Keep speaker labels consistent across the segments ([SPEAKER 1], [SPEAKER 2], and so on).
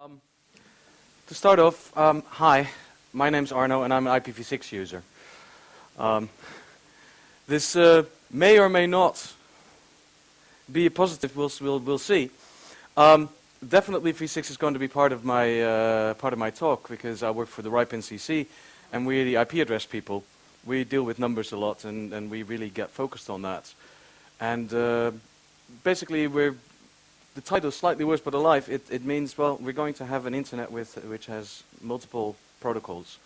[SPEAKER 1] To start off, hi, my name's Arno and I'm an IPv6 user. This may or may not be a positive, we'll see. Definitely v6 is going to be part of my talk because I work for the RIPE NCC and we're the IP address people. We deal with numbers a lot and we really get focused on that. And basically the title is slightly worse but alive. It means, well, we're going to have an internet which has multiple protocols.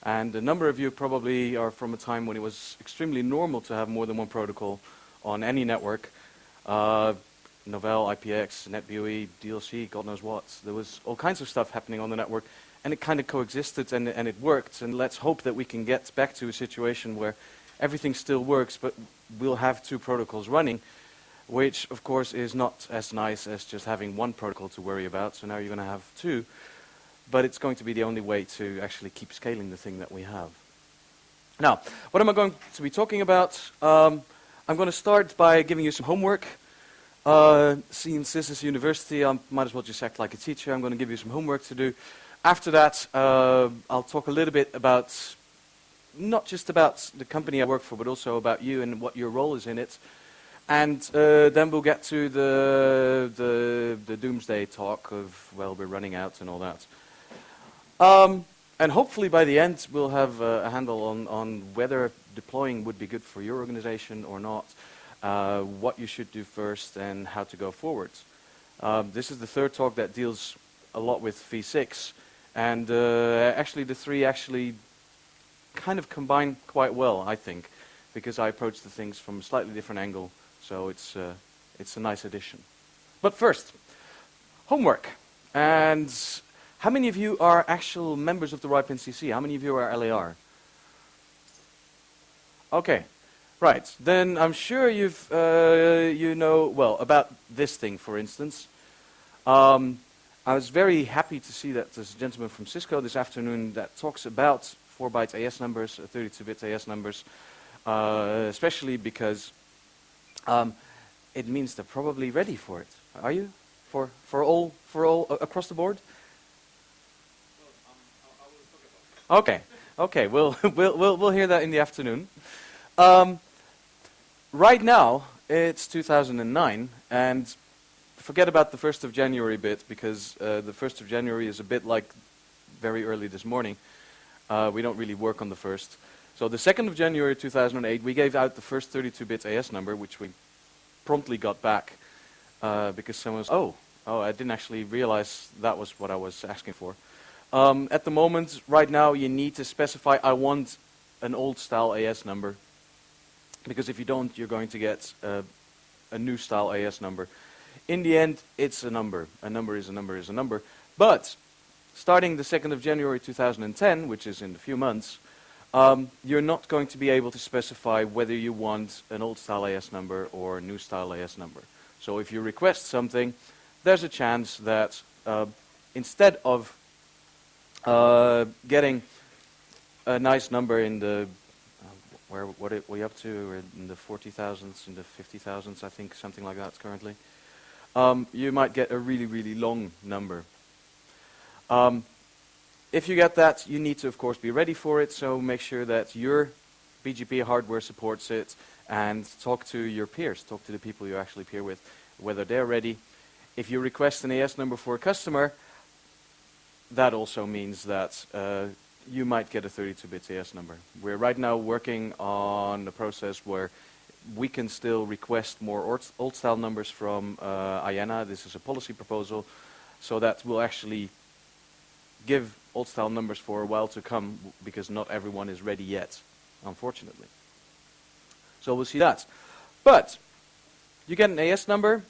[SPEAKER 1] And a number of you probably are from a time when it was extremely normal to have more than one protocol on any network. Novell, IPX, NetBEUI, DLC, God knows what. There was all kinds of stuff happening on the network and it kind of coexisted and it worked. And let's hope that we can get back to a situation where everything still works but we'll have two protocols running, which of course is not as nice as just having one protocol to worry about. So now you're going to have two, but it's going to be the only way to actually keep scaling the thing that we have. Now, what am I going to be talking about? I'm going to start by giving you some homework. Since this is university, I might as well just act like a teacher. I'm going to give you some homework to do. After that, I'll talk a little bit about, not just about the company I work for, but also about you and what your role is in it. And then we'll get to the doomsday talk of, well, we're running out and all that. And hopefully by the end we'll have a handle on whether deploying would be good for your organization or not, what you should do first and how to go forward. This is the third talk that deals a lot with v6, and actually the three actually kind of combine quite well, I think, because I approach the things from a slightly different angle. So it's a nice addition. But first, homework. And how many of you are actual members of the RIPE NCC? How many of you are LAR? Okay, right. Then I'm sure you've you know well about this thing, for instance. I was very happy to see that there's a gentleman from Cisco this afternoon that talks about 4-byte AS numbers, 32-bit AS numbers, especially because it means they're probably ready for it. Are you? For all across the board? Well, I will talk about it. Okay. We'll hear that in the afternoon. Right now it's 2009, and forget about the 1st of January bit because the 1st of January is a bit like very early this morning. We don't really work on the 1st. So the 2nd of January 2008, we gave out the first 32-bit AS number, which we promptly got back because someone was, oh, I didn't actually realize that was what I was asking for. At the moment, right now, you need to specify, I want an old-style AS number, because if you don't, you're going to get a new style AS number. In the end, it's a number. A number is a number is a number. But starting the 2nd of January 2010, which is in a few months, you're not going to be able to specify whether you want an old style AS number or a new style AS number. So if you request something, there's a chance that instead of getting a nice number in the, what are we up to? We're in the 40,000s, in the 50,000s, I think, something like that currently. You might get a really, really long number. If you get that, you need to, of course, be ready for it, so make sure that your BGP hardware supports it, and talk to your peers, talk to the people you actually peer with, whether they're ready. If you request an AS number for a customer, that also means that you might get a 32-bit AS number. We're right now working on a process where we can still request more old-style numbers from IANA. This is a policy proposal, so that will actually give old-style numbers for a while to come, because not everyone is ready yet, unfortunately. So we'll see that. But you get an AS number,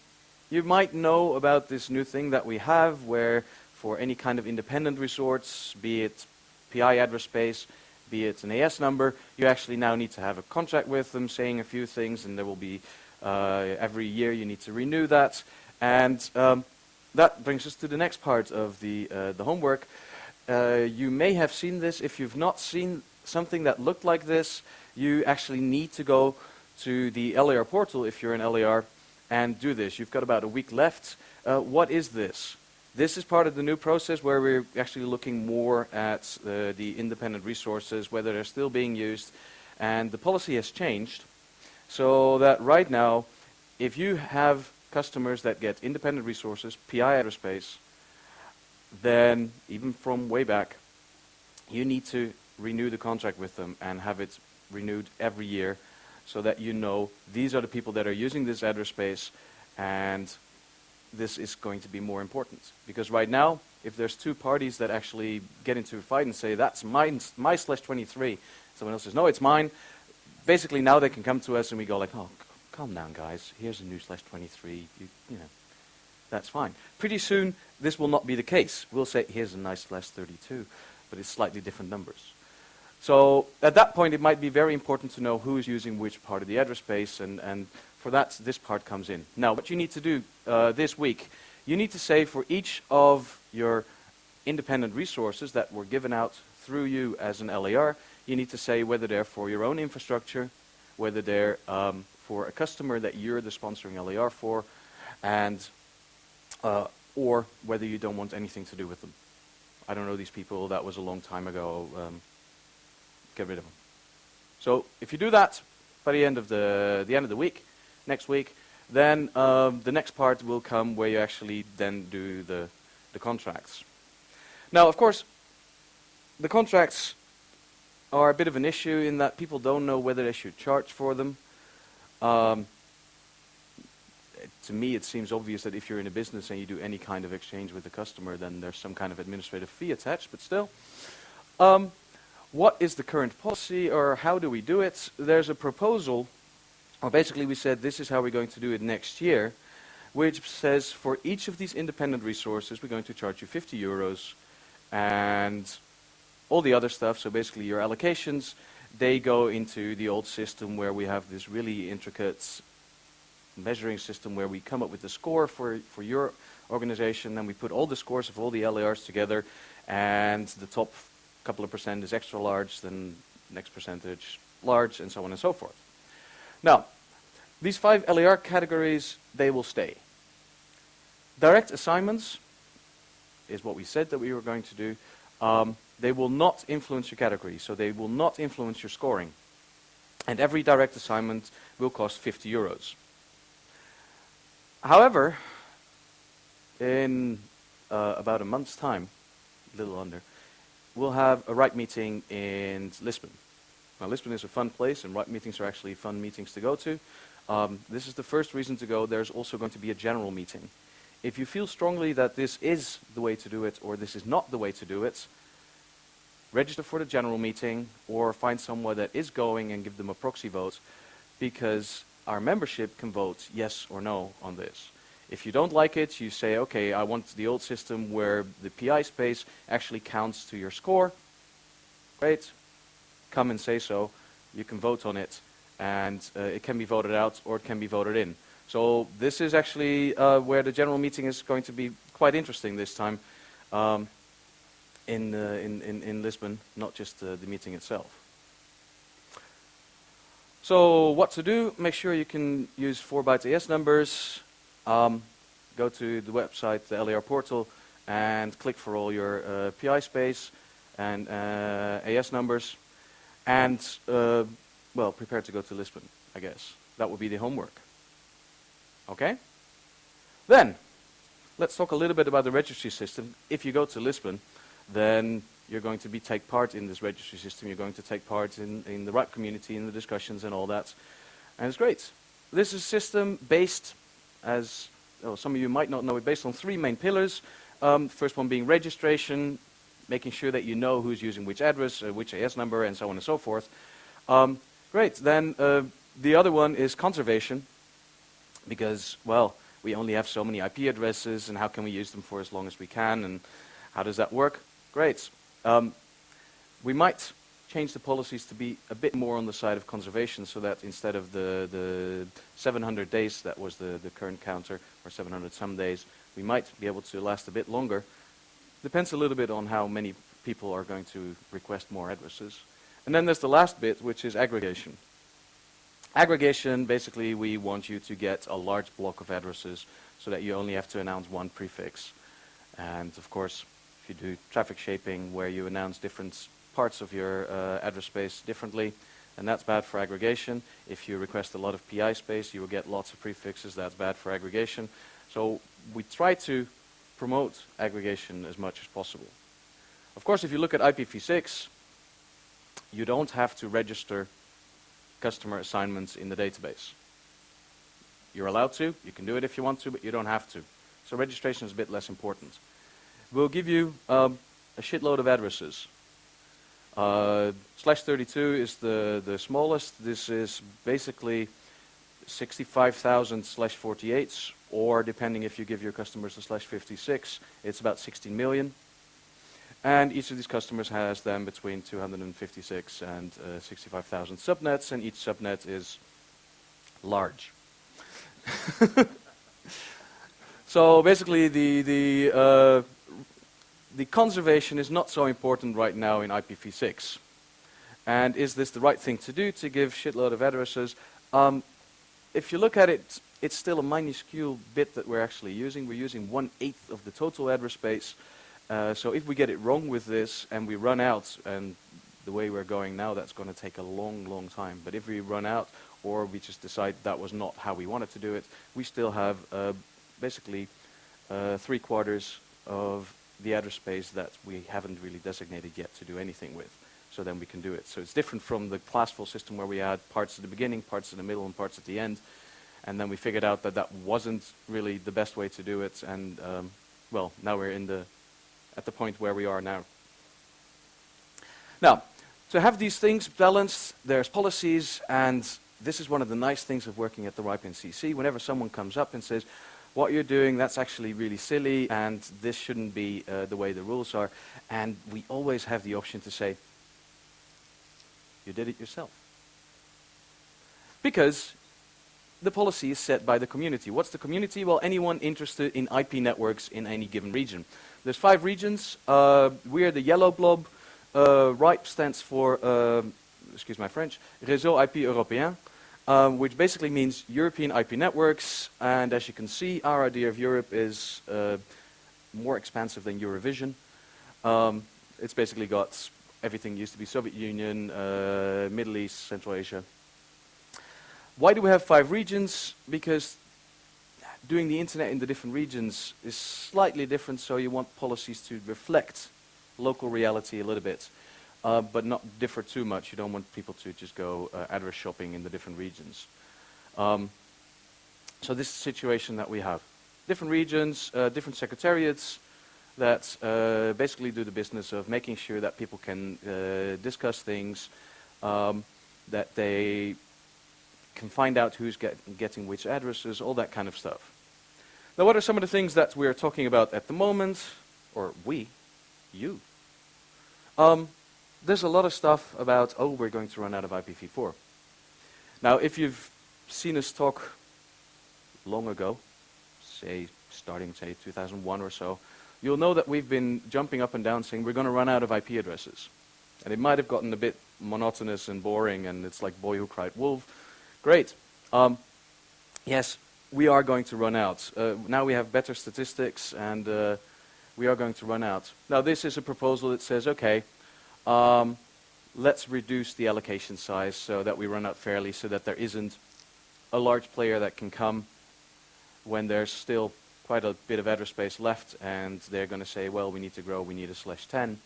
[SPEAKER 1] you might know about this new thing that we have, where for any kind of independent resource, be it PI address space, be it an AS number, you actually now need to have a contract with them saying a few things, and there will be, every year you need to renew that. And that brings us to the next part of the homework. You may have seen this. If you've not seen something that looked like this, you actually need to go to the LAR portal if you're an LAR and do this. You've got about a week left. What is this? This is part of the new process where we're actually looking more at the independent resources, whether they're still being used, and the policy has changed so that right now, if you have customers that get independent resources, PI address space, then even from way back, you need to renew the contract with them and have it renewed every year so that you know these are the people that are using this address space, and this is going to be more important. Because right now, if there's two parties that actually get into a fight and say, that's my /23, someone else says, no, it's mine, basically now they can come to us and we go like, oh, calm down guys, here's a new /23, you know, that's fine. Pretty soon, this will not be the case. We'll say, here's a nice /32, but it's slightly different numbers. So at that point, it might be very important to know who is using which part of the address space, and for that, this part comes in. Now, what you need to do this week, you need to say for each of your independent resources that were given out through you as an LAR, you need to say whether they're for your own infrastructure, whether they're for a customer that you're the sponsoring LAR for, and or whether you don't want anything to do with them. I don't know these people, that was a long time ago, get rid of them. So if you do that by the end of the week, next week, then the next part will come where you actually then do the contracts. Now, of course, the contracts are a bit of an issue in that people don't know whether they should charge for them. To me, it seems obvious that if you're in a business and you do any kind of exchange with the customer, then there's some kind of administrative fee attached, but still. What is the current policy, or how do we do it? There's a proposal, or basically we said this is how we're going to do it next year, which says for each of these independent resources, we're going to charge you 50 euros, and all the other stuff, so basically your allocations, they go into the old system where we have this really intricate measuring system where we come up with the score for your organization, then we put all the scores of all the LARs together, and the top couple of percent is extra large, then next percentage large, and so on and so forth. Now, these 5 LAR categories, they will stay. Direct assignments is what we said that we were going to do. They will not influence your category, so they will not influence your scoring. And every direct assignment will cost 50 euros. However, in about a month's time, a little under, we'll have a RIPE meeting in Lisbon. Now, Lisbon is a fun place, and RIPE meetings are actually fun meetings to go to. This is the first reason to go. There's also going to be a general meeting. If you feel strongly that this is the way to do it, or this is not the way to do it, register for the general meeting, or find someone that is going and give them a proxy vote, because our membership can vote yes or no on this. If you don't like it, you say, okay, I want the old system where the PI space actually counts to your score. Great. Come and say so. You can vote on it, and it can be voted out or it can be voted in. So this is actually where the general meeting is going to be quite interesting this time in Lisbon, not just the meeting itself. So what to do? Make sure you can use 4-byte AS numbers. Go to the website, the LAR portal, and click for all your PI space and AS numbers. And, well, prepare to go to Lisbon, I guess. That would be the homework. Okay? Then, let's talk a little bit about the registry system. If you go to Lisbon, then you're going to take part in this registry system. You're going to take part in the RIPE community, in the discussions and all that. And it's great. This is a system based, as some of you might not know, it based on 3 main pillars. First one being registration, making sure that you know who's using which address, which AS number, and so on and so forth. Great. Then the other one is conservation, because, well, we only have so many IP addresses, and how can we use them for as long as we can, and how does that work? Great. We might change the policies to be a bit more on the side of conservation, so that instead of the 700 days that was the current counter, or 700 some days, we might be able to last a bit longer. Depends a little bit on how many people are going to request more addresses. And then there's the last bit, which is aggregation. Aggregation, basically, we want you to get a large block of addresses so that you only have to announce one prefix. And of course, if you do traffic shaping where you announce different parts of your address space differently, and that's bad for aggregation. If you request a lot of PI space, you will get lots of prefixes. That's bad for aggregation. So we try to promote aggregation as much as possible. Of course, if you look at IPv6, you don't have to register customer assignments in the database. You're allowed to. You can do it if you want to, but you don't have to. So registration is a bit less important. We'll give you a shitload of addresses. /32 is the smallest. This is basically 65,000 /48s, or depending if you give your customers a /56, it's about 16 million. And each of these customers has then between 256 and 65,000 subnets, and each subnet is large. So basically the conservation is not so important right now in IPv6. And is this the right thing to do, to give shitload of addresses? If you look at it, it's still a minuscule bit that we're actually using. We're using 1/8 of the total address space. So if we get it wrong with this and we run out, and the way we're going now, that's going to take a long, long time. But if we run out, or we just decide that was not how we wanted to do it, we still have basically 3/4 of the address space that we haven't really designated yet to do anything with. So then we can do it. So it's different from the classful system where we had parts at the beginning, parts in the middle, and parts at the end. And then we figured out that that wasn't really the best way to do it. And well, now we're at the point where we are now. Now, to have these things balanced, there's policies, and this is one of the nice things of working at the RIPE NCC. Whenever someone comes up and says, what you're doing, that's actually really silly, and this shouldn't be the way the rules are, and we always have the option to say, you did it yourself. Because the policy is set by the community. What's the community? Well, anyone interested in IP networks in any given region. There's 5 regions. We're the yellow blob. RIPE stands for, excuse my French, Réseau IP Européen, which basically means European IP networks. And as you can see, our idea of Europe is more expansive than Eurovision. It's basically got everything used to be Soviet Union, Middle East, Central Asia. Why do we have 5 regions? Because doing the internet in the different regions is slightly different, so you want policies to reflect local reality a little bit, but not differ too much. You don't want people to just go address shopping in the different regions. So this is the situation that we have. Different regions, different secretariats that basically do the business of making sure that people can discuss things, that they can find out who's getting which addresses, all that kind of stuff. Now, what are some of the things that we're talking about at the moment, or you? There's a lot of stuff about, oh, we're going to run out of IPv4. Now, if you've seen us talk long ago, starting 2001 or so, you'll know that we've been jumping up and down saying we're going to run out of IP addresses. And it might have gotten a bit monotonous and boring, and it's like boy who cried wolf. Great. Yes, we are going to run out. Now we have better statistics, and we are going to run out. Now, this is a proposal that says, okay, let's reduce the allocation size so that we run out fairly, so that there isn't a large player that can come when there's still quite a bit of address space left, and they're going to say, well, we need to grow, we need a /10,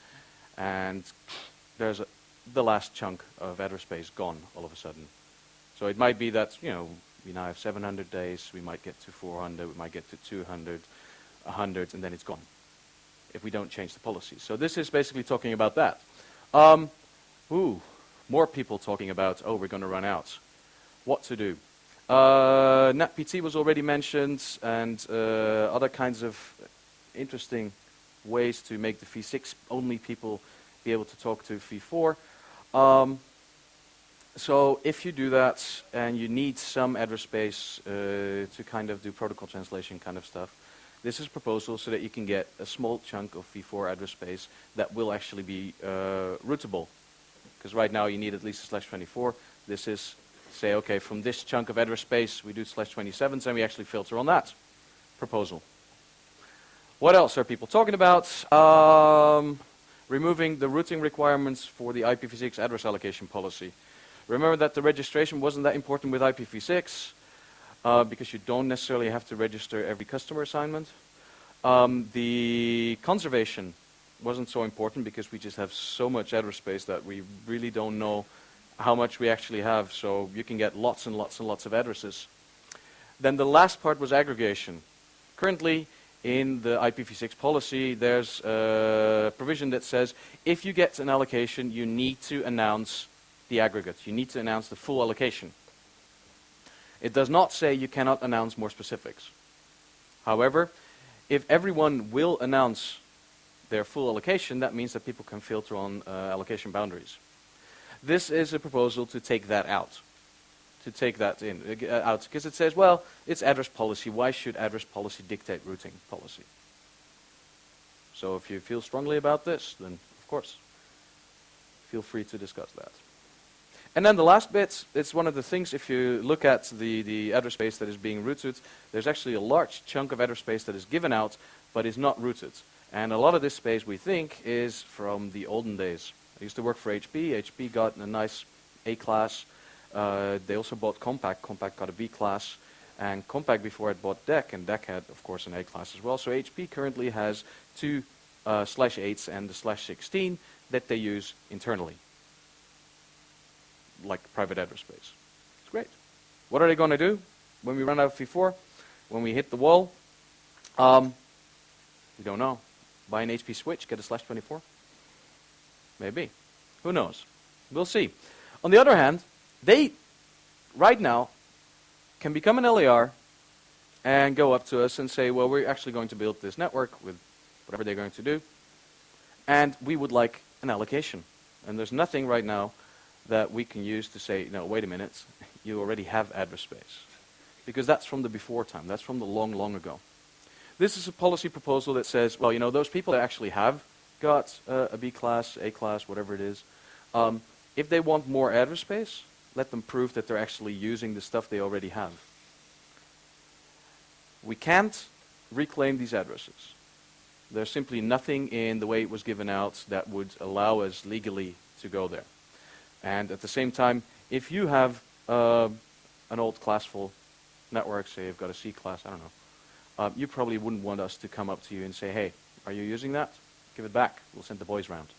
[SPEAKER 1] and there's the last chunk of address space gone all of a sudden. So it might be that, you know, we now have 700 days, we might get to 400, we might get to 200, 100, and then it's gone, if we don't change the policy. So this is basically talking about that. More people talking about, oh, we're going to run out. What to do? NatPT was already mentioned, and other kinds of interesting ways to make the v6 only people be able to talk to v4. So if you do that, and you need some address space to kind of do protocol translation kind of stuff, this is a proposal so that you can get a small chunk of v4 address space that will actually be routable. Because right now you need at least a /24. This is, say, okay, from this chunk of address space we do /27s, and we actually filter on that proposal. What else are people talking about? Removing the routing requirements for the IPv6 address allocation policy. Remember that the registration wasn't that important with IPv6 because you don't necessarily have to register every customer assignment. The conservation wasn't so important because we just have so much address space that we really don't know how much we actually have, so you can get lots and lots and lots of addresses. Then the last part was aggregation. Currently, in the IPv6 policy, there's a provision that says if you get an allocation, you need to announce the aggregate. You need to announce the full allocation. It does not say you cannot announce more specifics. However, if everyone will announce their full allocation, that means that people can filter on allocation boundaries. This is a proposal to take that out. To take that out, because it says, well, it's address policy. Why should address policy dictate routing policy? So if you feel strongly about this, then of course, feel free to discuss that. And then the last bit, it's one of the things, if you look at the address space that is being routed, there's actually a large chunk of address space that is given out, but is not routed. And a lot of this space, we think, is from the olden days. I used to work for HP. HP got a nice A class. They also bought Compact. Compact got a B class. And Compact before it bought DEC, and DEC had, of course, an A class as well. So HP currently has two /8s and the /16 that they use internally, like private address space. It's great. What are they going to do when we run out of V4? When we hit the wall? We don't know. Buy an HP switch, get a /24? Maybe. Who knows? We'll see. On the other hand, they, right now, can become an LAR and go up to us and say, well, we're actually going to build this network with whatever they're going to do, and we would like an allocation. And there's nothing right now that we can use to say, no, wait a minute, you already have address space. Because that's from the before time. That's from the long, long ago. This is a policy proposal that says, well, you know, those people that actually have got a B class, A class, whatever it is, if they want more address space, let them prove that they're actually using the stuff they already have. We can't reclaim these addresses. There's simply nothing in the way it was given out that would allow us legally to go there. And at the same time, if you have an old classful network, say you've got a C class, I don't know, you probably wouldn't want us to come up to you and say, hey, are you using that? Give it back. We'll send the boys round.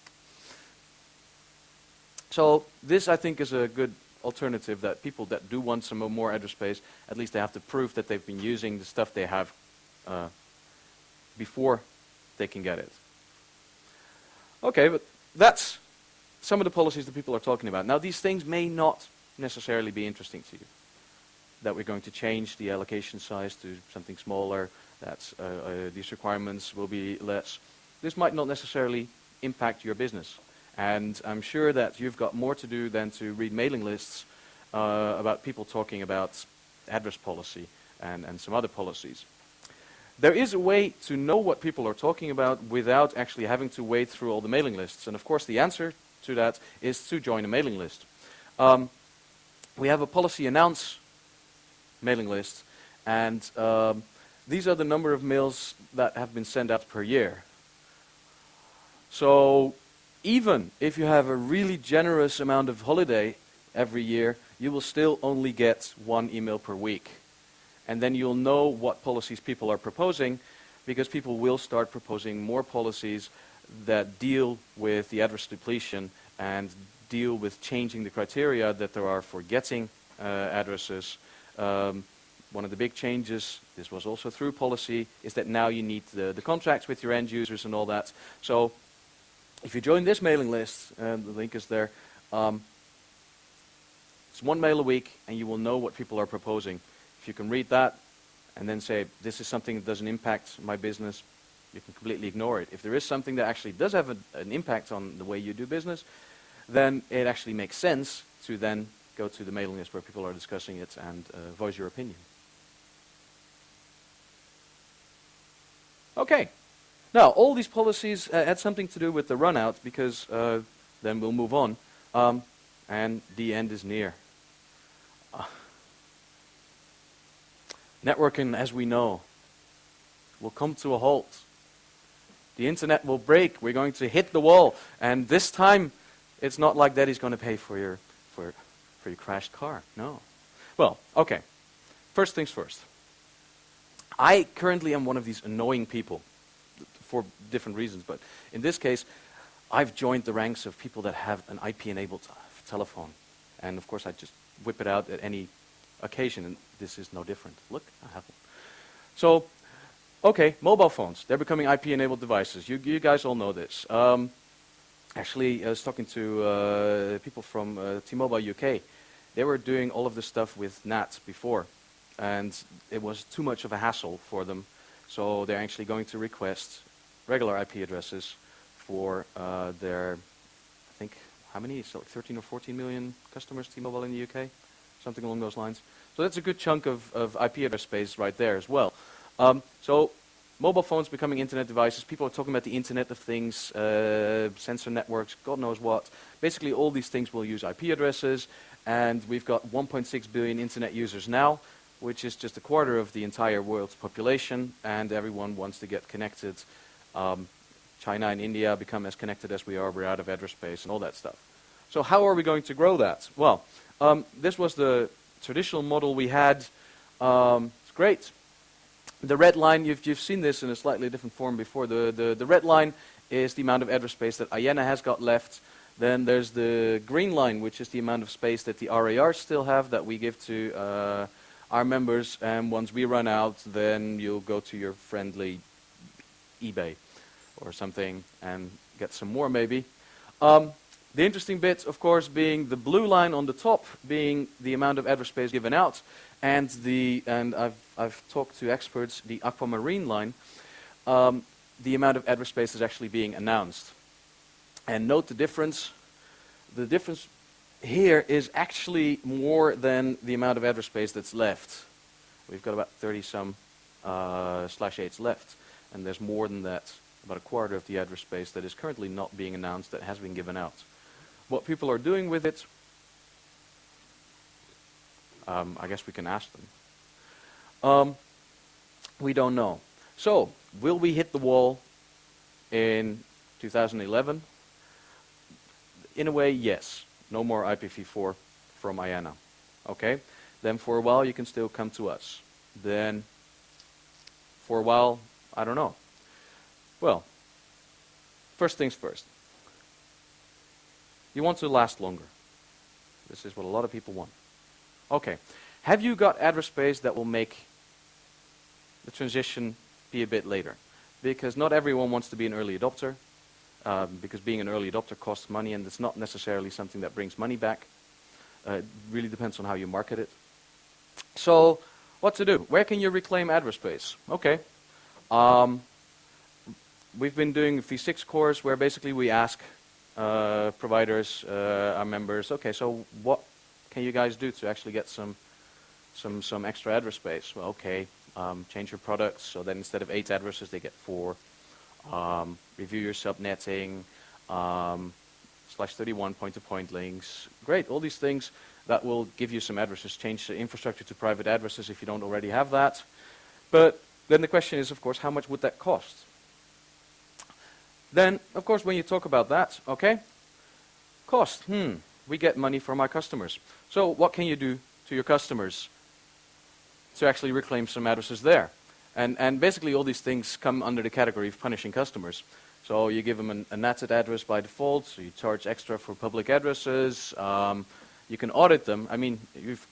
[SPEAKER 1] So this, I think, is a good alternative that people that do want some more address space, at least they have to prove that they've been using the stuff they have before they can get it. Okay, but that's some of the policies that people are talking about. Now, these things may not necessarily be interesting to you. That we're going to change the allocation size to something smaller, that these requirements will be less. This might not necessarily impact your business. And I'm sure that you've got more to do than to read mailing lists about people talking about address policy and some other policies. There is a way to know what people are talking about without actually having to wade through all the mailing lists. And of course, the answer to that is to join a mailing list. We have a policy announce mailing list, and these are the number of mails that have been sent out per year. So even if you have a really generous amount of holiday every year, you will still only get one email per week. And then you'll know what policies people are proposing, because people will start proposing more policies that deal with the address depletion and deal with changing the criteria that there are for getting addresses. One of the big changes, this was also through policy, is that now you need the contracts with your end users and all that. So if you join this mailing list, and the link is there, it's one mail a week and you will know what people are proposing. If you can read that and then say, this is something that doesn't impact my business, you can completely ignore it. If there is something that actually does have an impact on the way you do business, then it actually makes sense to then go to the mailing list where people are discussing it and voice your opinion. Okay. Now, all these policies had something to do with the run-out, because then we'll move on, and the end is near. Networking, as we know, will come to a halt The internet will break. We're going to hit the wall. And this time, it's not like Daddy's going to pay for your crashed car. No. Well, okay. First things first. I currently am one of these annoying people for different reasons, but in this case, I've joined the ranks of people that have an IP-enabled telephone. And of course, I just whip it out at any occasion, and this is no different. Look, I have one. So, okay, mobile phones, they're becoming IP-enabled devices. You guys all know this. Actually, I was talking to people from T-Mobile UK. They were doing all of this stuff with NAT before, and it was too much of a hassle for them. So they're actually going to request regular IP addresses for their, I think, how many? It's like 13 or 14 million customers, T-Mobile in the UK, something along those lines. So that's a good chunk of IP address space right there as well. So mobile phones becoming internet devices. People are talking about the Internet of Things, sensor networks, God knows what. Basically, all these things will use IP addresses, and we've got 1.6 billion internet users now, which is just a quarter of the entire world's population, and everyone wants to get connected. China and India become as connected as we are. We're out of address space and all that stuff. So how are we going to grow that? Well, this was the traditional model we had. It's great. The red line, you've seen this in a slightly different form before. The red line is the amount of address space that IENA has got left. Then there's the green line, which is the amount of space that the RARs still have that we give to our members. And once we run out, then you'll go to your friendly eBay or something and get some more maybe. The interesting bit, of course, being the blue line on the top, being the amount of address space given out, and I've talked to experts, the aquamarine line, the amount of address space is actually being announced. And note the difference. The difference here is actually more than the amount of address space that's left. We've got about 30-some /8s left, and there's more than that, about a quarter of the address space that is currently not being announced that has been given out. What people are doing with it, I guess we can ask them. We don't know. So, will we hit the wall in 2011? In a way, yes. No more IPv4 from IANA. Okay? Then for a while you can still come to us. Then for a while, I don't know. Well, first things first. You want to last longer. This is what a lot of people want. Okay. Have you got address space that will make the transition be a bit later? Because not everyone wants to be an early adopter. Because being an early adopter costs money, and it's not necessarily something that brings money back. It really depends on how you market it. So, what to do? Where can you reclaim address space? Okay. We've been doing a V6 course where basically we ask providers, our members, okay, so what can you guys do to actually get some extra address space? Well, okay, change your products so that instead of 8 addresses they get 4. Review your subnetting, /31 point-to-point links. Great, all these things that will give you some addresses. Change the infrastructure to private addresses if you don't already have that. But then the question is, of course, how much would that cost? Then, of course, when you talk about that, okay, cost. We get money from our customers. So what can you do to your customers to actually reclaim some addresses there? And basically all these things come under the category of punishing customers. So you give them a NATed address by default, so you charge extra for public addresses. You can audit them. I mean, you've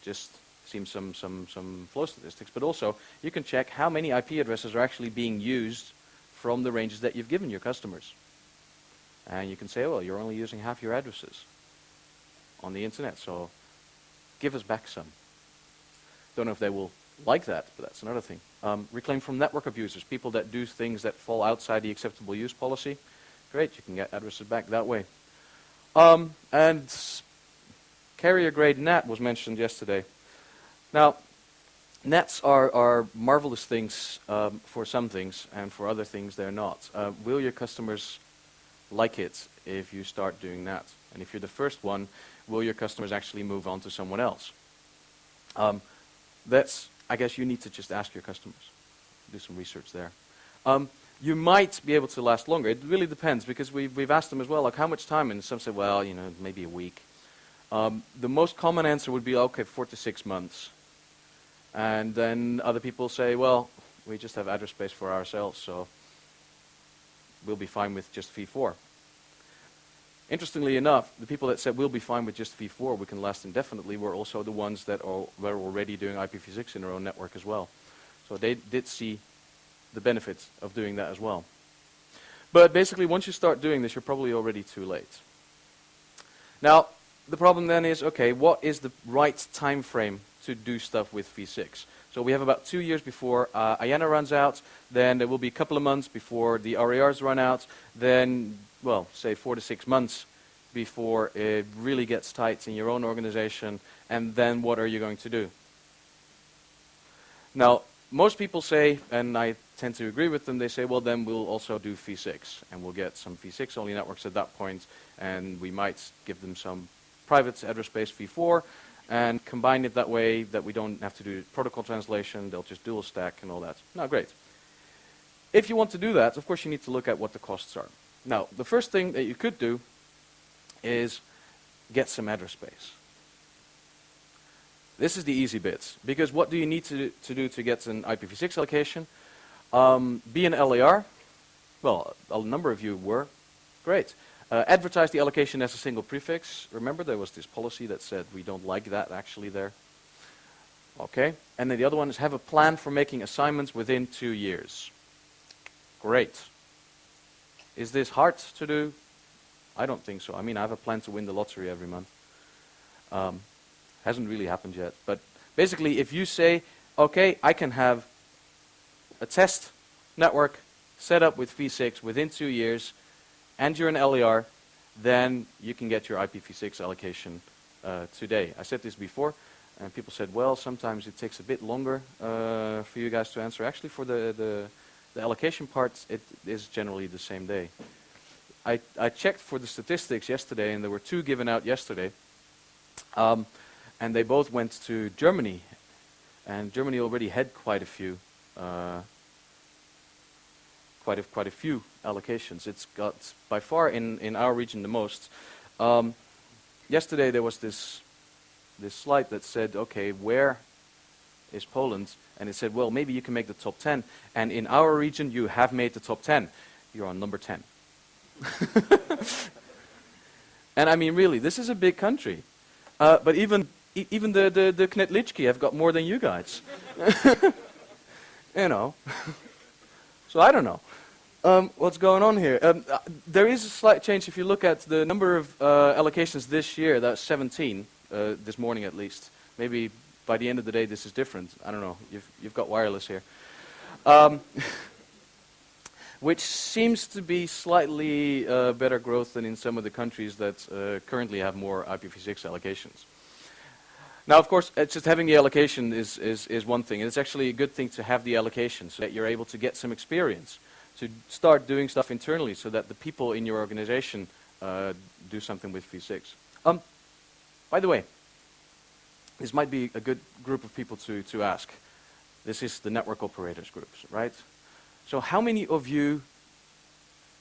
[SPEAKER 1] just seen some flow statistics, but also you can check how many IP addresses are actually being used from the ranges that you've given your customers. And you can say, well, you're only using half your addresses on the internet, so give us back some. Don't know if they will like that, but that's another thing. Reclaim from network abusers, people that do things that fall outside the acceptable use policy. Great, you can get addresses back that way. And carrier-grade NAT was mentioned yesterday. Now, NATs are marvelous things for some things, and for other things they're not. Will your customers like it if you start doing that? And if you're the first one, will your customers actually move on to someone else? I guess you need to just ask your customers. Do some research there. you might be able to last longer. It really depends, because we've asked them as well, like how much time, and some said, well, you know, maybe a week. The most common answer would be, okay, 4 to 6 months. And then other people say, well, we just have address space for ourselves, so we'll be fine with just v4. Interestingly enough, the people that said we'll be fine with just v4, we can last indefinitely, were also the ones that were already doing IPv6 in their own network as well. So they did see the benefits of doing that as well. But basically, once you start doing this, you're probably already too late. Now, the problem then is, okay, what is the right time frame to do stuff with v6? So we have about 2 years before IANA runs out, then there will be a couple of months before the RARs run out, then, well, say 4 to 6 months before it really gets tight in your own organization, and then what are you going to do? Now, most people say, and I tend to agree with them, they say, well, then we'll also do v6, and we'll get some v6 only networks at that point, and we might give them some private address space v4, and combine it that way that we don't have to do protocol translation, they'll just dual stack and all that. Now, great. If you want to do that, of course, you need to look at what the costs are. Now, the first thing that you could do is get some address space. This is the easy bit, because what do you need to do to get an IPv6 allocation? Be an LAR. Well, a number of you were. Great. Advertise the allocation as a single prefix. Remember, there was this policy that said we don't like that actually there. Okay. And then the other one is have a plan for making assignments within 2 years. Great. Is this hard to do? I don't think so. I mean, I have a plan to win the lottery every month. Hasn't really happened yet. But basically, if you say, okay, I can have a test network set up with v6 within 2 years, and you're an LAR, then you can get your IPv6 allocation today. I said this before, and people said, well, sometimes it takes a bit longer for you guys to answer. Actually, for the allocation part, it is generally the same day. I checked for the statistics yesterday, and there were 2 given out yesterday. And they both went to Germany. And Germany already had quite a few quite a few allocations. It's got by far in our region the most. Yesterday there was this slide that said, okay, where is Poland? And it said, well, maybe you can make the top 10. And in our region you have made the top 10. You're on number 10. And I mean, really, this is a big country. But even the Knetlichki have got more than you guys. You know. So I don't know what's going on here. There is a slight change if you look at the number of allocations this year. That's 17 this morning at least. Maybe by the end of the day this is different. I don't know. You've got wireless here. Which seems to be slightly better growth than in some of the countries that currently have more IPv6 allocations. Now, of course, just having the allocation is one thing, and it's actually a good thing to have the allocation so that you're able to get some experience, to start doing stuff internally so that the people in your organization do something with v6. By the way, this might be a good group of people to ask. This is the network operators groups, right? So how many of you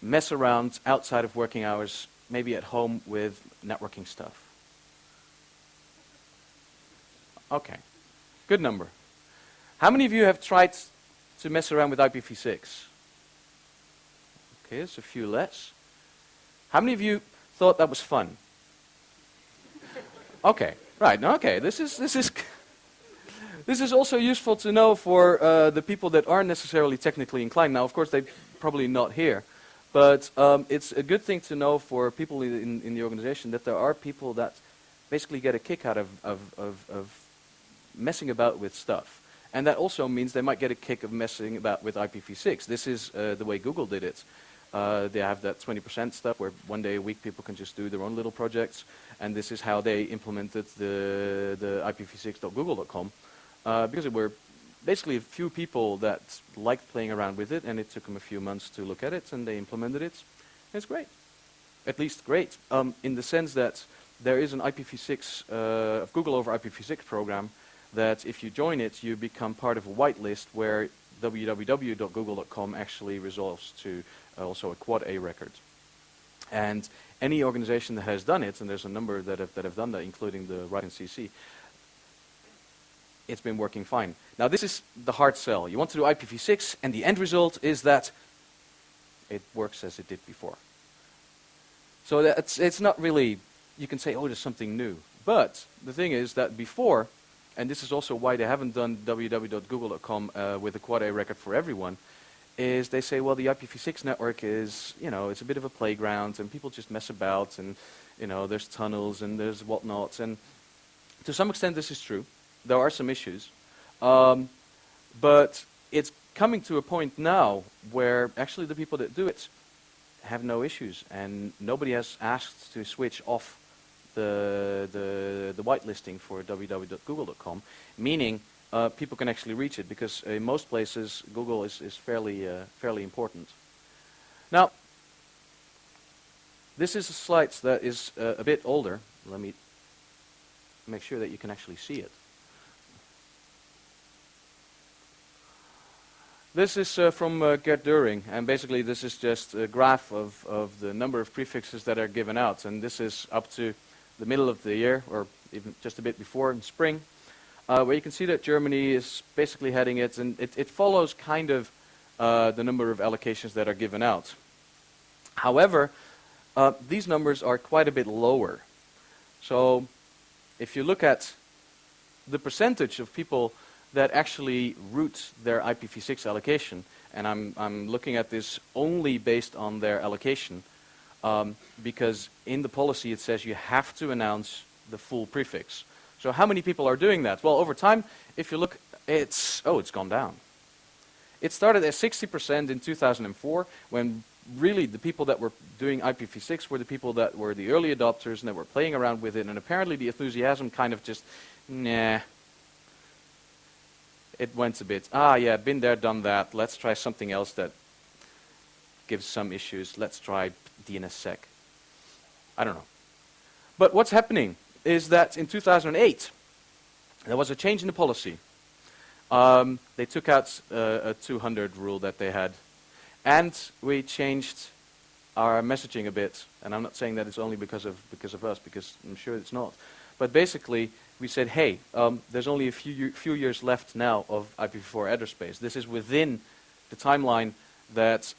[SPEAKER 1] mess around outside of working hours, maybe at home, with networking stuff? Okay, good number. How many of you have tried to mess around with IPv6? Okay, it's a few less. How many of you thought that was fun? Okay, right, okay, this is also useful to know for the people that aren't necessarily technically inclined. Now, of course, they're probably not here, but it's a good thing to know for people in the organization that there are people that basically get a kick out of messing about with stuff. And that also means they might get a kick of messing about with IPv6. This is the way Google did it. They have that 20% stuff where one day a week people can just do their own little projects. And this is how they implemented the IPv6.google.com. Because there were basically a few people that liked playing around with it, and it took them a few months to look at it, and they implemented it. It's great. At least great, in the sense that there is an IPv6, Google over IPv6 program that if you join it, you become part of a whitelist where www.google.com actually resolves to also a quad A record. And any organization that has done it, and there's a number that have done that, including the RIPE and CC, it's been working fine. Now this is the hard sell. You want to do IPv6, and the end result is that it works as it did before. So it's not really, you can say, oh, there's something new. But the thing is that before, and this is also why they haven't done www.google.com with a quad A record for everyone, is they say, well, the IPv6 network is, it's a bit of a playground, and people just mess about, and, there's tunnels, and there's whatnot. And to some extent, this is true. There are some issues. But it's coming to a point now where actually the people that do it have no issues, and nobody has asked to switch off the whitelisting for www.google.com, meaning people can actually reach it, because in most places Google is fairly important. Now, this is a slide that is a bit older. Let me make sure that you can actually see it. This is from Gert During, and basically this is just a graph of the number of prefixes that are given out, and this is up to the middle of the year, or even just a bit before in spring, where you can see that Germany is basically heading it, and it follows kind of the number of allocations that are given out. However, these numbers are quite a bit lower. So if you look at the percentage of people that actually route their IPv6 allocation, and I'm looking at this only based on their allocation, because in the policy it says you have to announce the full prefix. So how many people are doing that? Well, over time, if you look, it's gone down. It started at 60% in 2004, when really the people that were doing IPv6 were the people that were the early adopters and that were playing around with it, and apparently the enthusiasm kind of just, nah. It went a bit, yeah, been there, done that, let's try something else that gives some issues, let's try DNSSEC. I don't know. But what's happening is that in 2008, there was a change in the policy. They took out a 200 rule that they had, and we changed our messaging a bit. And I'm not saying that it's only because of us, because I'm sure it's not. But basically, we said, hey, there's only a few years left now of IPv4 address space. This is within the timeline that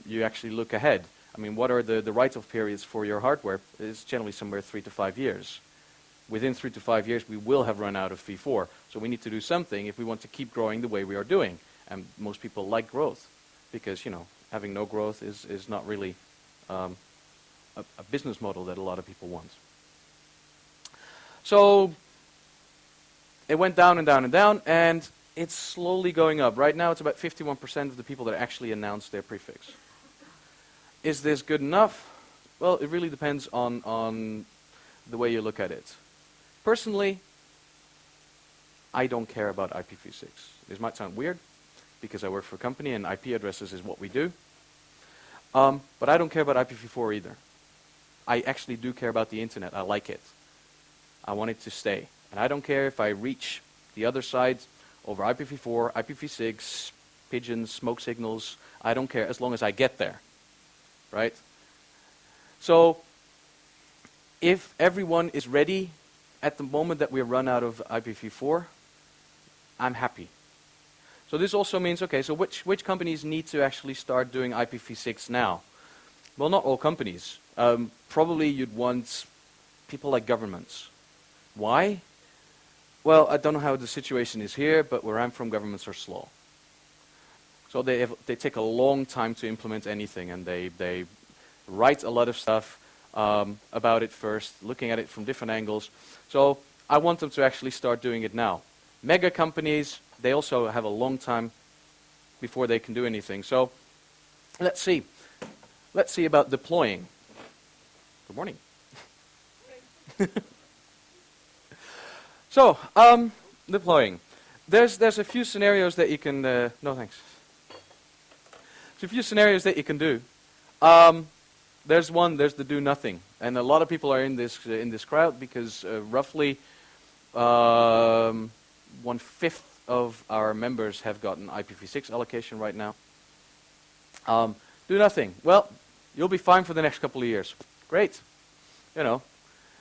[SPEAKER 1] you actually look ahead. I mean, what are the write-off periods for your hardware? It's generally somewhere 3 to 5 years. Within 3 to 5 years, we will have run out of v4. So we need to do something if we want to keep growing the way we are doing. And most people like growth, because, having no growth is not really a business model that a lot of people want. So it went down and down and down, and it's slowly going up. Right now, it's about 51% of the people that actually announce their prefix. Is this good enough? Well, it really depends on the way you look at it. Personally, I don't care about IPv6. This might sound weird, because I work for a company and IP addresses is what we do. But I don't care about IPv4 either. I actually do care about the internet. I like it. I want it to stay. And I don't care if I reach the other side over IPv4, IPv6, pigeons, smoke signals. I don't care as long as I get there. Right? So if everyone is ready at the moment that we run out of IPv4, I'm happy. So this also means, okay, so which companies need to actually start doing IPv6 now? Well, not all companies. Probably you'd want people like governments. Why? Well, I don't know how the situation is here, but where I'm from, governments are slow. So they take a long time to implement anything, and they write a lot of stuff about it first, looking at it from different angles. So I want them to actually start doing it now. Mega companies, they also have a long time before they can do anything. So let's see. Let's see about deploying. Good morning. So, deploying. There's a few scenarios that you can, no thanks. There's a few scenarios that you can do. There's the do nothing. And a lot of people are in this crowd because roughly 1/5 of our members have gotten IPv6 allocation right now. Do nothing. Well, you'll be fine for the next couple of years. Great. You know,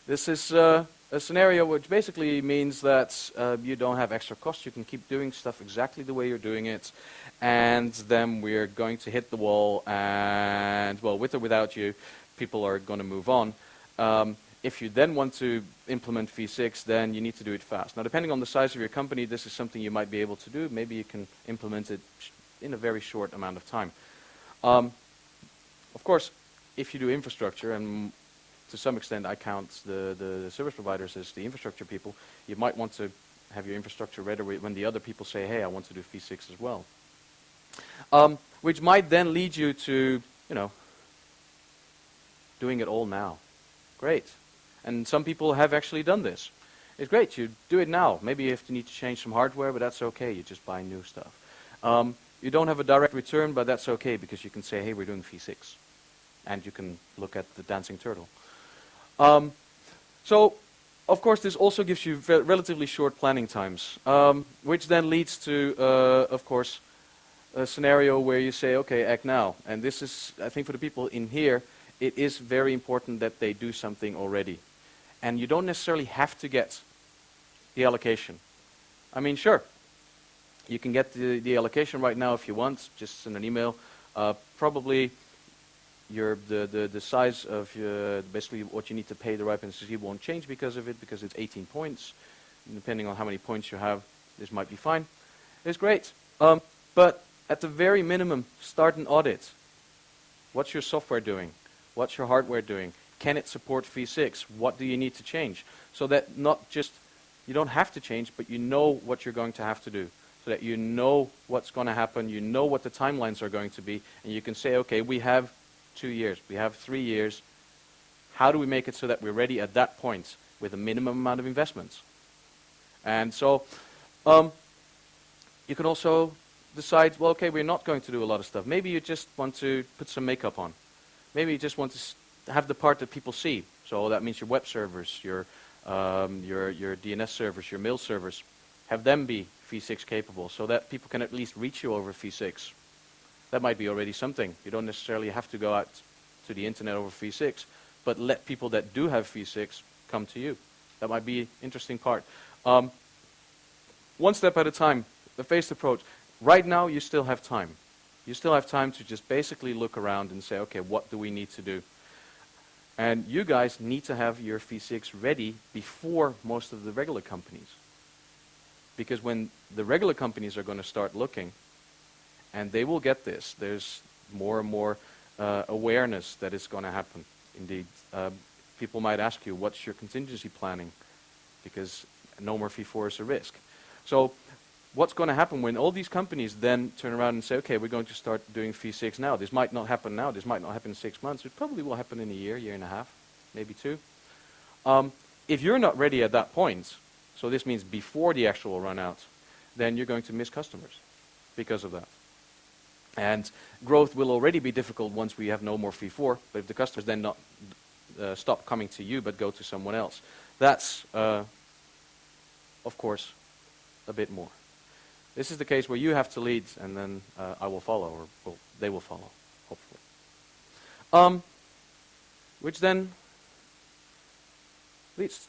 [SPEAKER 1] this is a scenario which basically means that you don't have extra costs. You can keep doing stuff exactly the way you're doing it. And then we're going to hit the wall. And, well, with or without you, people are going to move on. If you then want to implement v6, then you need to do it fast. Now, depending on the size of your company, this is something you might be able to do. Maybe you can implement it in a very short amount of time. Of course, if you do infrastructure, and to some extent I count the service providers as the infrastructure people, you might want to have your infrastructure ready when the other people say, hey, I want to do v6 as well. Which might then lead you to, you know, doing it all now. Great. And some people have actually done this. It's great, you do it now. Maybe you have to need to change some hardware, but that's okay, you just buy new stuff. You don't have a direct return, but that's okay, because you can say, hey, we're doing v6. And you can look at the dancing turtle. So, of course, this also gives you relatively short planning times, which then leads to, of course, a scenario where you say, okay, act now. And this is, I think for the people in here, it is very important that they do something already. And you don't necessarily have to get the allocation. I mean, sure, you can get the allocation right now if you want, just send an email. Probably the size of basically what you need to pay the ripe NCC won't change because of it, because it's 18 points. And depending on how many points you have, this might be fine. It's great. But at the very minimum, start an audit. What's your software doing? What's your hardware doing? Can it support v6? What do you need to change? So that not just, you don't have to change, but you know what you're going to have to do. So that you know what's going to happen, you know what the timelines are going to be, and you can say, okay, we have 2 years, we have 3 years. How do we make it so that we're ready at that point with a minimum amount of investments? And so you can also decide, well, okay, we're not going to do a lot of stuff. Maybe you just want to put some makeup on. Maybe you just want to have the part that people see. So that means your web servers, your DNS servers, your mail servers, have them be v6 capable so that people can at least reach you over v6. That might be already something. You don't necessarily have to go out to the internet over v6, but let people that do have v6 come to you. That might be an interesting part. One step at a time, the phased approach. Right now, you still have time. You still have time to just basically look around and say, okay, what do we need to do? And you guys need to have your v6 ready before most of the regular companies. Because when the regular companies are going to start looking, and they will get this, there's more and more awareness that it's going to happen. Indeed, people might ask you, what's your contingency planning? Because no more v4 is a risk. So what's going to happen when all these companies then turn around and say, okay, we're going to start doing v6 now. This might not happen now. This might not happen in 6 months. It probably will happen in a year, year and a half, maybe 2. If you're not ready at that point, so this means before the actual run out, then you're going to miss customers because of that. And growth will already be difficult once we have no more v4, but if the customers then not stop coming to you but go to someone else, that's, of course, a bit more. This is the case where you have to lead, and then I will follow, or well, they will follow, hopefully. Which then leads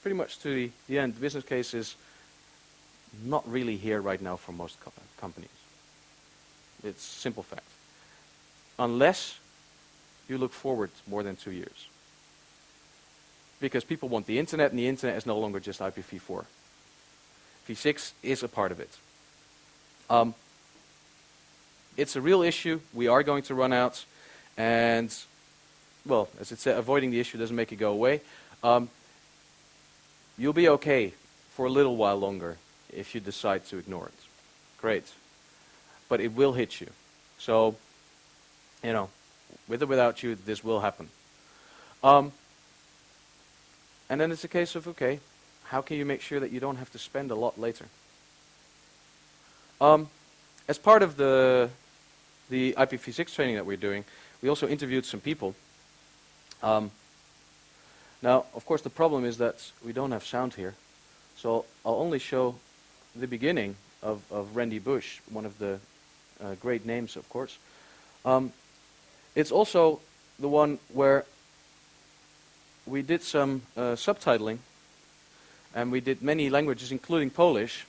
[SPEAKER 1] pretty much to the end. The business case is not really here right now for most companies. It's a simple fact. Unless you look forward more than 2 years. Because people want the internet, and the internet is no longer just IPv4. v6 is a part of it. It's a real issue. We are going to run out. And, well, as it said, avoiding the issue doesn't make it go away. You'll be okay for a little while longer if you decide to ignore it. Great. But it will hit you. So, you know, with or without you, this will happen. And then it's a case of, okay, how can you make sure that you don't have to spend a lot later? As part of the IPv6 training that we're doing, we also interviewed some people. Now, of course, the problem is that we don't have sound here. So I'll only show the beginning of Randy Bush, one of the great names, of course. It's also the one where we did some subtitling, and we did many languages, including Polish.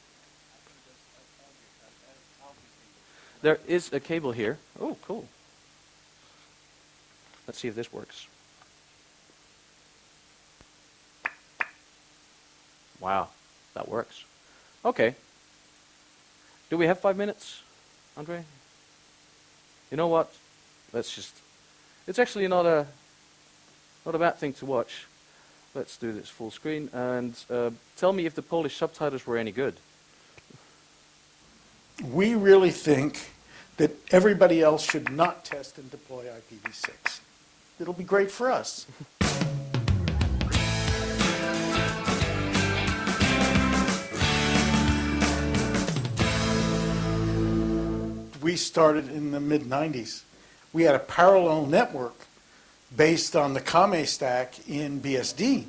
[SPEAKER 1] There is a cable here. Oh, cool. Let's see if this works. Wow, that works. Okay. Do we have 5 minutes, Andre? You know what? Let's just... It's actually not a bad thing to watch. Let's do this full screen, and tell me if the Polish subtitles were any good.
[SPEAKER 2] We really think that everybody else should not test and deploy IPv6. It'll be great for us. We started in the mid-90s. We had a parallel network based on the Kame stack in BSD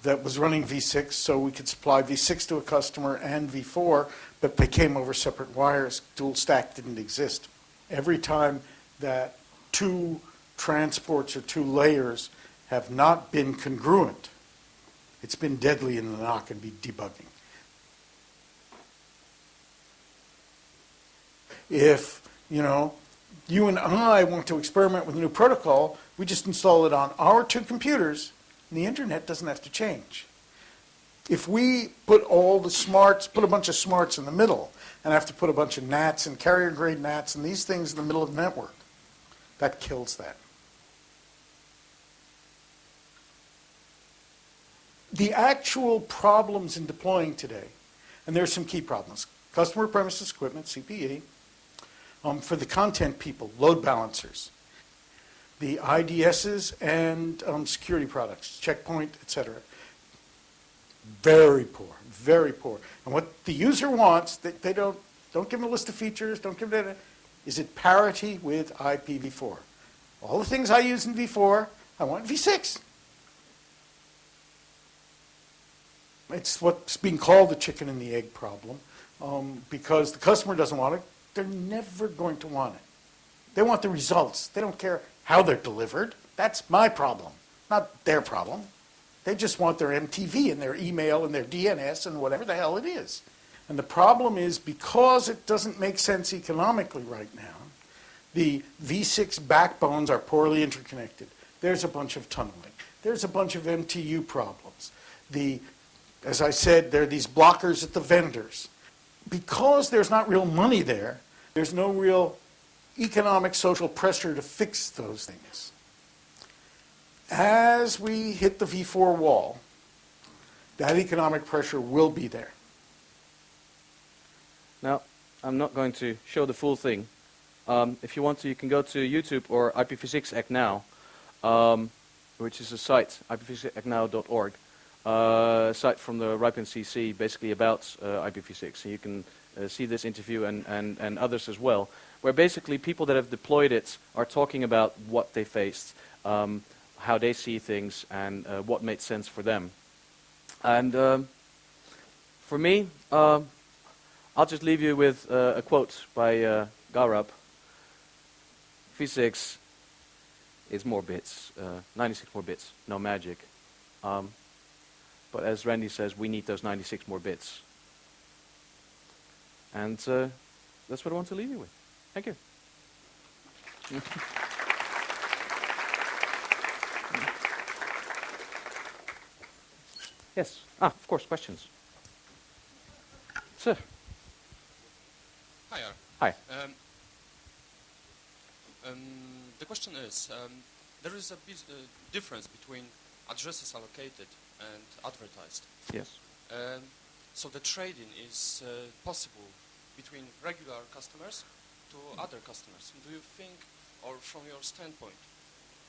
[SPEAKER 2] that was running v6, so we could supply v6 to a customer and v4, but they came over separate wires. Dual stack didn't exist. Every time that two transports or two layers have not been congruent, it's been deadly and they're not going to be debugging. If, you and I want to experiment with a new protocol, we just install it on our two computers, and the internet doesn't have to change. If we put all the smarts, put a bunch of smarts in the middle, and have to put a bunch of NATs and carrier-grade NATs and these things in the middle of the network, that kills that. The actual problems in deploying today, and there's some key problems. Customer premises equipment, CPE, for the content people, load balancers, the IDSs and security products, checkpoint, etc. Very poor, very poor. And what the user wants, they don't give them a list of features, don't give them, is it parity with IPv4? All the things I use in v4, I want v6. It's what's being called the chicken and the egg problem, because the customer doesn't want it. They're never going to want it. They want the results. They don't care how they're delivered. That's my problem, not their problem. They just want their MTV and their email and their DNS and whatever the hell it is. And the problem is, because it doesn't make sense economically right now, the v6 backbones are poorly interconnected. There's a bunch of tunneling. There's a bunch of MTU problems. As I said, there are these blockers at the vendors. Because there's not real money there, there's no real economic social pressure to fix those things. As we hit the v4 wall, that economic pressure will be there.
[SPEAKER 1] Now, I'm not going to show the full thing. If you want to, you can go to YouTube or IPv6 Act Now, which is a site, ipv6actnow.org. Site from the RIPE CC, basically about IPv6. So you can see this interview and others as well, where basically people that have deployed it are talking about what they faced, how they see things, and what made sense for them. And for me, I'll just leave you with a quote by Garab. V6 is more bits, 96 more bits, no magic. But as Randy says, we need those 96 more bits. And that's what I want to leave you with. Thank you. Yes. Of course, questions. Sir.
[SPEAKER 3] Hi.
[SPEAKER 1] Hi.
[SPEAKER 3] The question is, there is a difference between addresses allocated and advertised.
[SPEAKER 1] Yes.
[SPEAKER 3] So the trading is possible between regular customers to other customers. Do you think, or from your standpoint,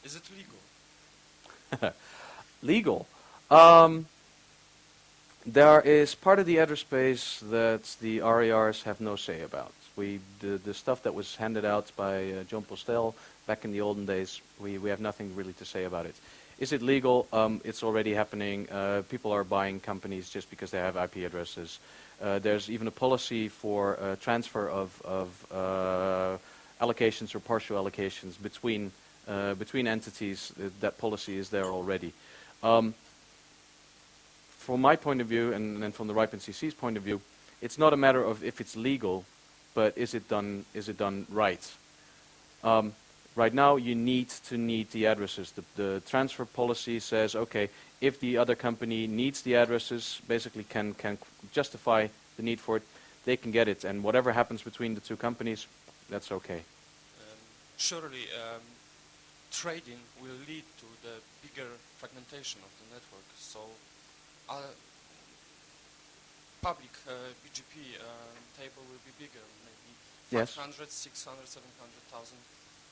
[SPEAKER 3] is it legal?
[SPEAKER 1] Legal. There is part of the address space that the RARs have no say about. The stuff that was handed out by John Postel back in the olden days, we have nothing really to say about it. Is it legal? It's already happening. People are buying companies just because they have IP addresses. There's even a policy for transfer of allocations or partial allocations between entities. That policy is there already. From my point of view, and from the RIPE NCC's point of view, it's not a matter of if it's legal, but is it done right? Right now, you need the addresses. The transfer policy says, okay, if the other company needs the addresses, basically can justify the need for it, they can get it. And whatever happens between the two companies, that's okay.
[SPEAKER 3] Surely, trading will lead to the bigger fragmentation of the network. So, public BGP table will be bigger, maybe 500, 600, 700,000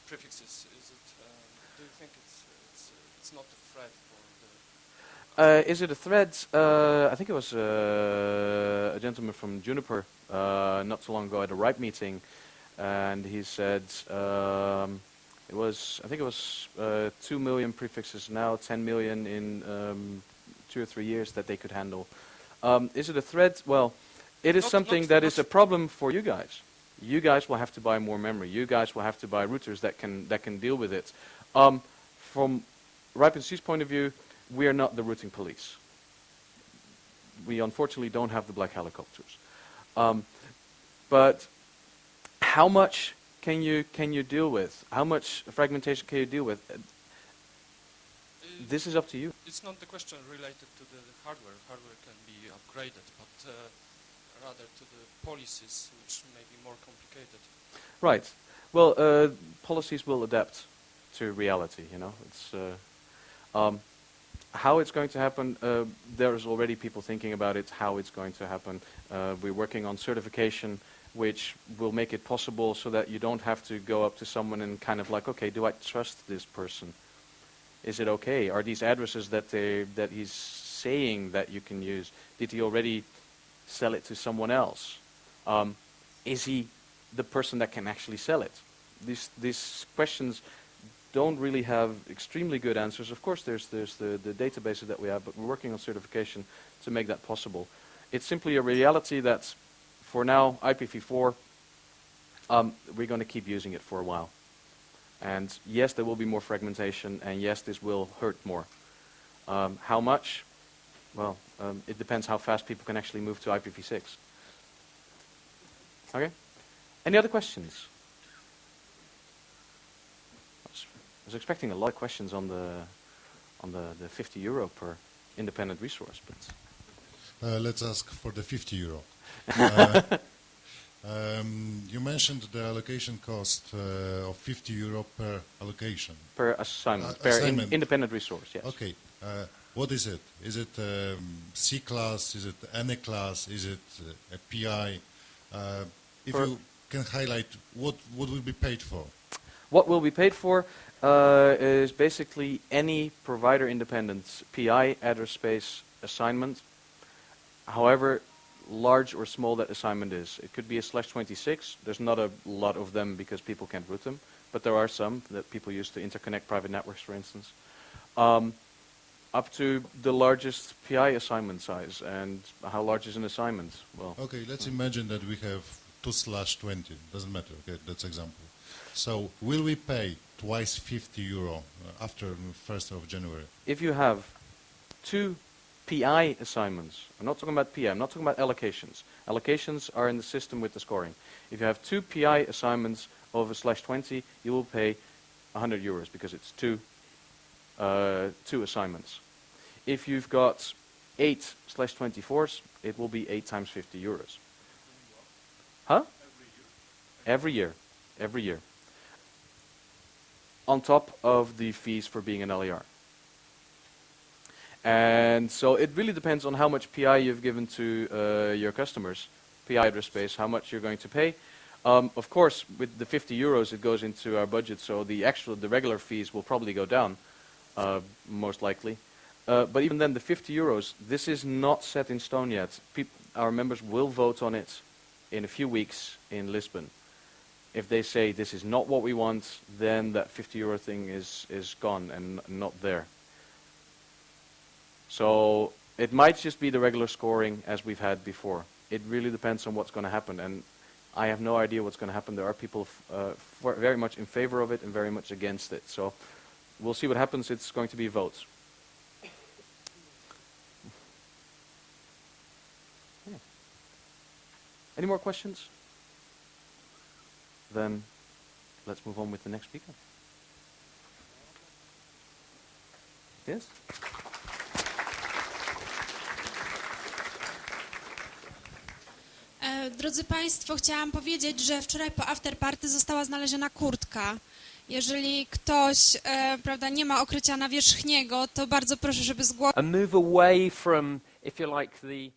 [SPEAKER 3] prefixes. Is it? Do you think it's not a threat for the?
[SPEAKER 1] Is it a threat? I think it was a gentleman from Juniper not so long ago at a RIPE meeting, and he said it was. I think it was 2 million prefixes now, 10 million in 2 or 3 years that they could handle. Is it a threat? Well, it is something that is a problem for you guys. You guys will have to buy more memory. You guys will have to buy routers that can deal with it. From RIPE NCC's point of view, we are not the routing police. We unfortunately don't have the black helicopters. But how much can you deal with? How much fragmentation can you deal with? This is up to you.
[SPEAKER 3] It's not the question related to the hardware. Hardware can be upgraded, but rather to the policies, which may be more complicated.
[SPEAKER 1] Right. Well, policies will adapt to reality. You know, it's how it's going to happen. There's already people thinking about it. How it's going to happen. We're working on certification, which will make it possible so that you don't have to go up to someone and kind of like, okay, do I trust this person? Is it okay? Are these addresses that he's saying that you can use? Did he already sell it to someone else? Is he the person that can actually sell it? These questions don't really have extremely good answers. Of course, there's the databases that we have, but we're working on certification to make that possible. It's simply a reality that, for now, IPv4, we're going to keep using it for a while. And yes, there will be more fragmentation, and yes, this will hurt more. How much? Well, it depends how fast people can actually move to IPv6. Okay? Any other questions? I was expecting a lot of questions on the 50 euro per independent resource, but
[SPEAKER 4] let's ask for the 50 euro. You mentioned the allocation cost of 50 euro per allocation.
[SPEAKER 1] Per assignment, independent resource, yes.
[SPEAKER 4] Okay. What is it? Is it C class? Is it NA class? Is it a PI? If you can highlight what will be paid for.
[SPEAKER 1] What will be paid for is basically any provider independent PI address space assignment. However large or small that assignment is. It could be a /26. There's not a lot of them because people can't route them, but there are some that people use to interconnect private networks, for instance. Up to the largest PI assignment size. And how large is an assignment? Well,
[SPEAKER 4] okay, let's imagine that we have 2/20. Doesn't matter. Okay, that's example. So will we pay twice 50 euro after the 1st of January?
[SPEAKER 1] If you have 2 PI assignments, I'm not talking about PI, I'm not talking about allocations. Allocations are in the system with the scoring. If you have 2 PI assignments of a /20, you will pay 100 euros because it's two assignments. If you've got 8 /24s, it will be 8 times 50 euros. Huh? Every year. Every year. On top of the fees for being an LER. And so it really depends on how much PI you've given to your customers, PI address space, how much you're going to pay. Of course, with the 50 euros, it goes into our budget, so the regular fees will probably go down, most likely. But even then, the 50 euros, this is not set in stone yet. Our members will vote on it in a few weeks in Lisbon. If they say this is not what we want, then that 50 euro thing is gone and not there. So it might just be the regular scoring as we've had before. It really depends on what's going to happen, and I have no idea what's going to happen. There are people very much in favor of it and very much against it. So we'll see what happens. It's going to be votes. Yeah. Any more questions? Then let's move on with the next speaker. Yes?
[SPEAKER 5] Drodzy Państwo, chciałam powiedzieć, że wczoraj po afterparty została znaleziona kurtka. Jeżeli ktoś prawda, nie ma okrycia nawierzchniego, to bardzo proszę, żeby zgłosić.
[SPEAKER 6] A move away from, if you like, the